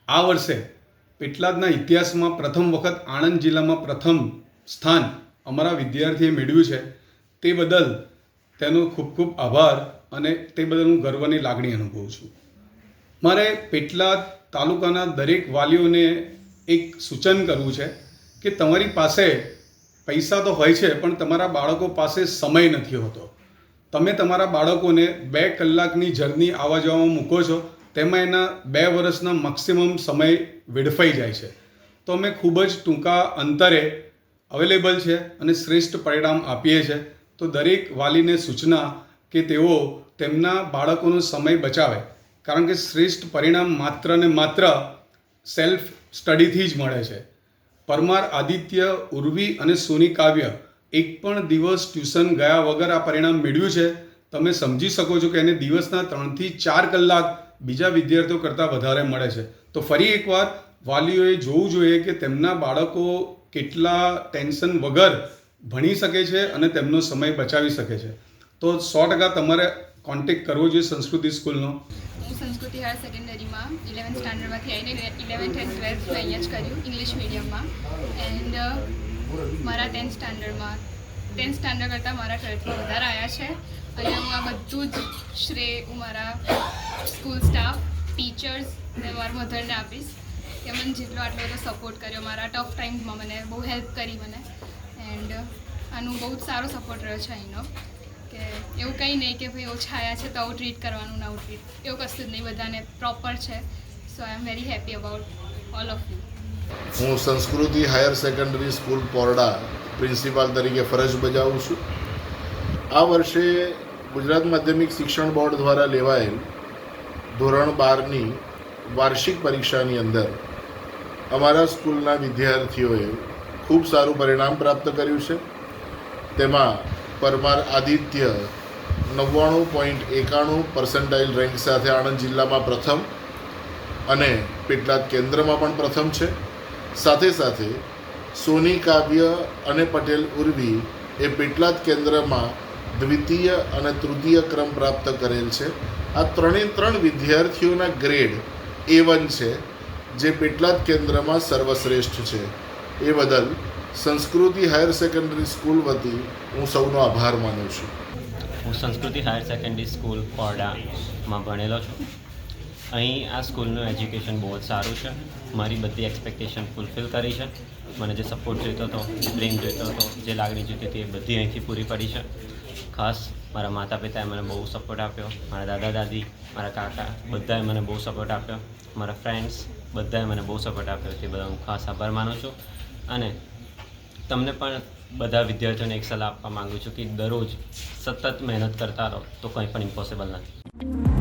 આ વર્ષે પેટલાદના ઇતિહાસમાં પ્રથમ વખત આણંદ જિલ્લામાં પ્રથમ સ્થાન અમારા વિદ્યાર્થીએ મેળવ્યું છે. તે બદલ તેનો ખૂબ ખૂબ આભાર અને તે બદલ હું ગર્વની લાગણી અનુભવું છું. મારે પેટલાદ તાલુકાના દરેક વાલીઓને એક સૂચન કરવું છે કે તમારી પાસે પૈસા તો હોય છે પણ તમારા બાળકો પાસે સમય નથી હોતો. તમે તમારા બાળકોને 2 કલાકની જર્ની આવવા જવામાં મૂકો છો, તેમાં એના 2 વર્ષના મેક્સિમમ સમય વેડફાઈ જાય છે. તો અમે ખૂબ જ ટૂંકા અંતરે અવેલેબલ છે અને શ્રેષ્ઠ પરિણામ આપીએ છીએ. તો દરેક વાલીને સૂચના કે તેઓ તેમના બાળકોનો સમય બચાવે, કારણ કે શ્રેષ્ઠ પરિણામ માત્ર ને માત્ર સેલ્ફ સ્ટડીથી જ મળે છે. પરમાર આદિત્ય, ઉર્વી અને સોની કાવ્ય એક પણ દિવસ ટ્યુશન ગયા વગર આ પરિણામ મેળવ્યું છે. તમે સમજી શકો છો કે એને દિવસના 3 થી 4 કલાક બીજા વિદ્યાર્થીઓ કરતાં વધારે મળે છે. તો ફરી એકવાર વાલીઓએ જોવું જોઈએ કે તેમના બાળકો કેટલા ટેન્શન વગર ભણી શકે છે અને તેમનો સમય બચાવી શકે છે. તો 100% તમારે કોન્ટેક્ટ કરવો જોઈએ સંસ્કૃતિ સ્કૂલનો. હું સંસ્કૃતિ હાયર સેકન્ડરીમાં 11th સ્ટાન્ડર્ડમાંથી આવીને 11th એન્ડ 12th મેં અહીંયા જ કર્યું ઇંગ્લિશ મીડિયમમાં. એન્ડ મારા 10th સ્ટાન્ડર્ડ કરતાં મારા 12thમાં વધારે આવ્યા છે. અને હું આ બધું જ શ્રેય હું મારા સ્કૂલ સ્ટાફ, ટીચર્સ ને મારા મધરને આપીશ કે મને જેટલો આટલો બધો સપોર્ટ કર્યો મારા ટફ ટાઈમમાં, મને બહુ હેલ્પ કરી મને. એન્ડ આનું બહુ જ સારો સપોર્ટ રહ્યો છે અહીંનો, કે એવું કંઈ નહીં કે ભાઈ ઓછા આવ્યા છે તો આવું ટ્રીટ કરવાનું, ના આવું ટ્રીટ, એવું કશું જ નહીં, બધાને પ્રોપર છે. So I am very happy about all of you. હું Sanskriti higher secondary school Porda principal તરીકે ફરજ બજાવું છું. આ વર્ષે ગુજરાત માધ્યમિક શિક્ષણ બોર્ડ દ્વારા લેવાયેલ ધોરણ 12ની વાર્ષિક પરીક્ષાની અંદર અમારા સ્કૂલના વિદ્યાર્થીઓએ ખૂબ સારું પરિણામ પ્રાપ્ત કર્યું છે. તેમાં પરમાર આદિત્ય 99.91% રેન્ક સાથે આણંદ જિલ્લામાં પ્રથમ અને પેટલાદ કેન્દ્રમાં પણ પ્રથમ છે. સાથે સાથે સોની કાવ્ય અને પટેલ ઉર્વી એ પેટલાદ કેન્દ્રમાં દ્વિતીય અને તૃતીય ક્રમ પ્રાપ્ત કરેલ છે. આ 3 વિદ્યાર્થીઓના ગ્રેડ A1 છે, જે પેટલાદ કેન્દ્રમાં સર્વશ્રેષ્ઠ છે. એ બદલ સંસ્કૃતિ હાયર સેકન્ડરી સ્કૂલ વતી હું સૌનો આભાર માનું છું. હું સંસ્કૃતિ હાયર સેકન્ડરી સ્કૂલ પોરડામાં ભણેલો છું. અહીં આ સ્કૂલનું એજ્યુકેશન બહુ જ સારું છે. મારી બધી એક્સપેક્ટેશન ફૂલફિલ કરી છે. મને જે સપોર્ટ જોઈતો હતો, પ્રેમ જોઈતો હતો, જે લાગણી જોઈતી હતી એ બધી અહીંથી પૂરી પડી છે. ખાસ મારા માતા પિતાએ મને બહુ સપોર્ટ આપ્યો, મારા દાદા દાદી, મારા કાકા બધાએ મને બહુ સપોર્ટ આપ્યો, મારા ફ્રેન્ડ્સ બધાએ મને બહુ સપોર્ટ આપ્યો. તે બધા હું ખાસ આભાર માનું છું. અને તમને પણ બધા વિદ્યાર્થીઓને એક સલાહ આપવા માગું છું કે દરરોજ સતત મહેનત કરતા રહો તો કંઈ પણ ઇમ્પોસિબલ નથી.